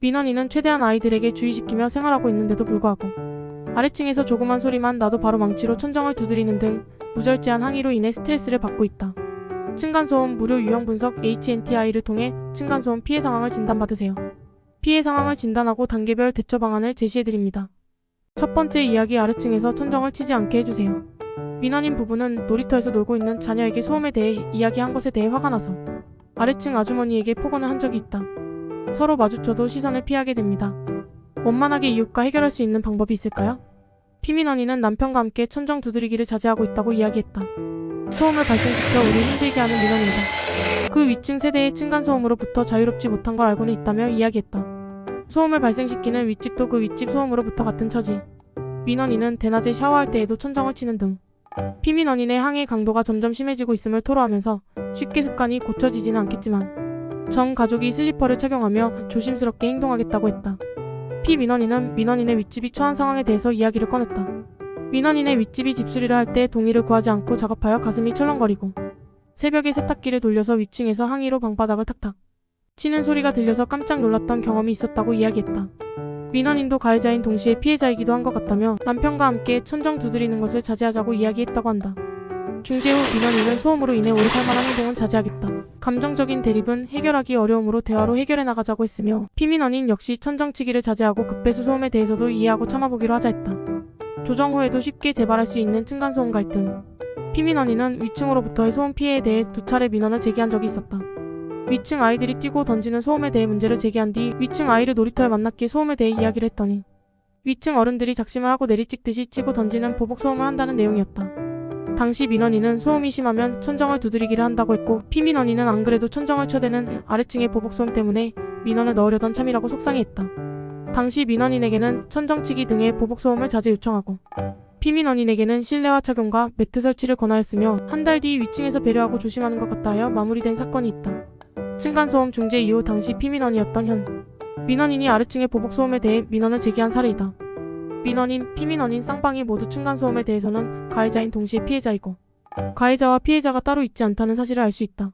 민원인은 최대한 아이들에게 주의시키며 생활하고 있는데도 불구하고 아래층에서 조그만 소리만 나도 바로 망치로 천정을 두드리는 등 무절제한 항의로 인해 스트레스를 받고 있다. 층간소음 무료 유형 분석 HNTI를 통해 층간소음 피해 상황을 진단받으세요. 피해 상황을 진단하고 단계별 대처 방안을 제시해드립니다. 첫 번째 이야기, 아래층에서 천정을 치지 않게 해주세요. 민원인 부부는 놀이터에서 놀고 있는 자녀에게 소음에 대해 이야기한 것에 대해 화가 나서 아래층 아주머니에게 폭언을 한 적이 있다. 서로 마주쳐도 시선을 피하게 됩니다. 원만하게 이웃과 해결할 수 있는 방법이 있을까요? 피민원인은 남편과 함께 천정 두드리기를 자제하고 있다고 이야기했다. 소음을 발생시켜 우리 힘들게 하는 민원이다. 그 위층 세대의 층간소음으로부터 자유롭지 못한 걸 알고는 있다며 이야기했다. 소음을 발생시키는 윗집도 그 윗집 소음으로부터 같은 처지. 민원인은 대낮에 샤워할 때에도 천정을 치는 등 피민원인의 항의 강도가 점점 심해지고 있음을 토로하면서 쉽게 습관이 고쳐지지는 않겠지만 전 가족이 슬리퍼를 착용하며 조심스럽게 행동하겠다고 했다. 피민원인은 민원인의 윗집이 처한 상황에 대해서 이야기를 꺼냈다. 민원인의 윗집이 집수리를 할 때 동의를 구하지 않고 작업하여 가슴이 철렁거리고 새벽에 세탁기를 돌려서 위층에서 항의로 방바닥을 탁탁 치는 소리가 들려서 깜짝 놀랐던 경험이 있었다고 이야기했다. 민원인도 가해자인 동시에 피해자이기도 한 것 같다며 남편과 함께 천정 두드리는 것을 자제하자고 이야기했다고 한다. 중재 후 민원인은 소음으로 인해 오래 살만한 행동은 자제하겠다. 감정적인 대립은 해결하기 어려우므로 대화로 해결해 나가자고 했으며 피민원인 역시 천정치기를 자제하고 급배수 소음에 대해서도 이해하고 참아보기로 하자 했다. 조정 후에도 쉽게 재발할 수 있는 층간소음 갈등. 피민원인은 위층으로부터의 소음 피해에 대해 2차례 민원을 제기한 적이 있었다. 위층 아이들이 뛰고 던지는 소음에 대해 문제를 제기한 뒤 위층 아이를 놀이터에 만났기에 소음에 대해 이야기를 했더니 위층 어른들이 작심을 하고 내리찍듯이 치고 던지는 보복 소음을 한다는 내용이었다. 당시 민원인은 소음이 심하면 천정을 두드리기를 한다고 했고 피민원인은 안 그래도 천정을 쳐대는 아래층의 보복 소음 때문에 민원을 넣으려던 참이라고 속상해했다. 당시 민원인에게는 천정치기 등의 보복 소음을 자제 요청하고 피민원인에게는 실내화 착용과 매트 설치를 권하였으며 한 달 뒤 위층에서 배려하고 조심하는 것 같다 하여 마무리된 사건이 있다. 층간소음 중재 이후 당시 피민원이었던 현 민원인이 아래층의 보복 소음에 대해 민원을 제기한 사례이다. 민원인, 피민원인 쌍방이 모두 층간소음에 대해서는 가해자인 동시에 피해자이고 가해자와 피해자가 따로 있지 않다는 사실을 알 수 있다.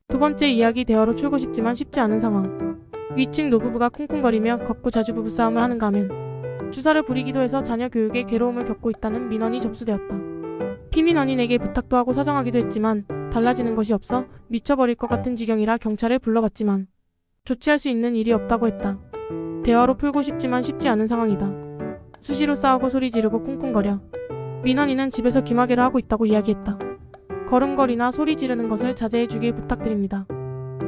두 번째 이야기, 대화로 풀고 싶지만 쉽지 않은 상황. 위층 노부부가 쿵쿵거리며 걷고 자주 부부싸움을 하는가 하면 주사를 부리기도 해서 자녀 교육에 괴로움을 겪고 있다는 민원이 접수되었다. 피민원인에게 부탁도 하고 사정하기도 했지만 달라지는 것이 없어 미쳐버릴 것 같은 지경이라 경찰을 불러봤지만 조치할 수 있는 일이 없다고 했다. 대화로 풀고 싶지만 쉽지 않은 상황이다. 수시로 싸우고 소리 지르고 쿵쿵거려. 민원인은 집에서 귀마개를 하고 있다고 이야기했다. 걸음걸이나 소리 지르는 것을 자제해주길 부탁드립니다.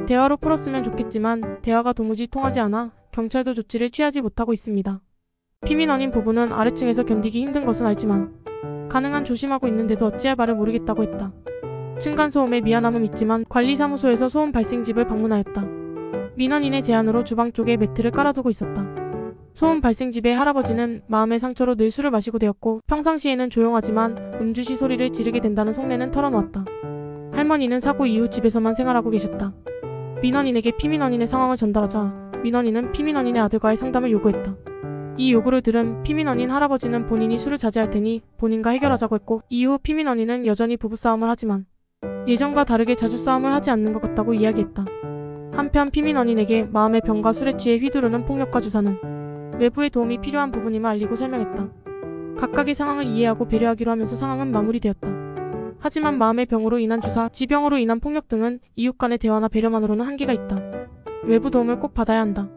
대화로 풀었으면 좋겠지만 대화가 도무지 통하지 않아 경찰도 조치를 취하지 못하고 있습니다. 피민원인 부부는 아래층에서 견디기 힘든 것은 알지만 가능한 조심하고 있는데도 어찌할 바를 모르겠다고 했다. 층간소음에 미안함은 있지만 관리사무소에서 소음 발생집을 방문하였다. 민원인의 제안으로 주방 쪽에 매트를 깔아두고 있었다. 소음 발생집의 할아버지는 마음의 상처로 늘 술을 마시고 되었고 평상시에는 조용하지만 음주시 소리를 지르게 된다는 속내는 털어놓았다. 할머니는 사고 이후 집에서만 생활하고 계셨다. 민원인에게 피민원인의 상황을 전달하자 민원인은 피민원인의 아들과의 상담을 요구했다. 이 요구를 들은 피민원인 할아버지는 본인이 술을 자제할 테니 본인과 해결하자고 했고 이후 피민원인은 여전히 부부싸움을 하지만 예전과 다르게 자주 싸움을 하지 않는 것 같다고 이야기했다. 한편 피민원인에게 마음의 병과 술에 취해 휘두르는 폭력과 주사는 외부의 도움이 필요한 부분임을 알리고 설명했다. 각각의 상황을 이해하고 배려하기로 하면서 상황은 마무리되었다. 하지만 마음의 병으로 인한 주사, 지병으로 인한 폭력 등은 이웃 간의 대화나 배려만으로는 한계가 있다. 외부 도움을 꼭 받아야 한다.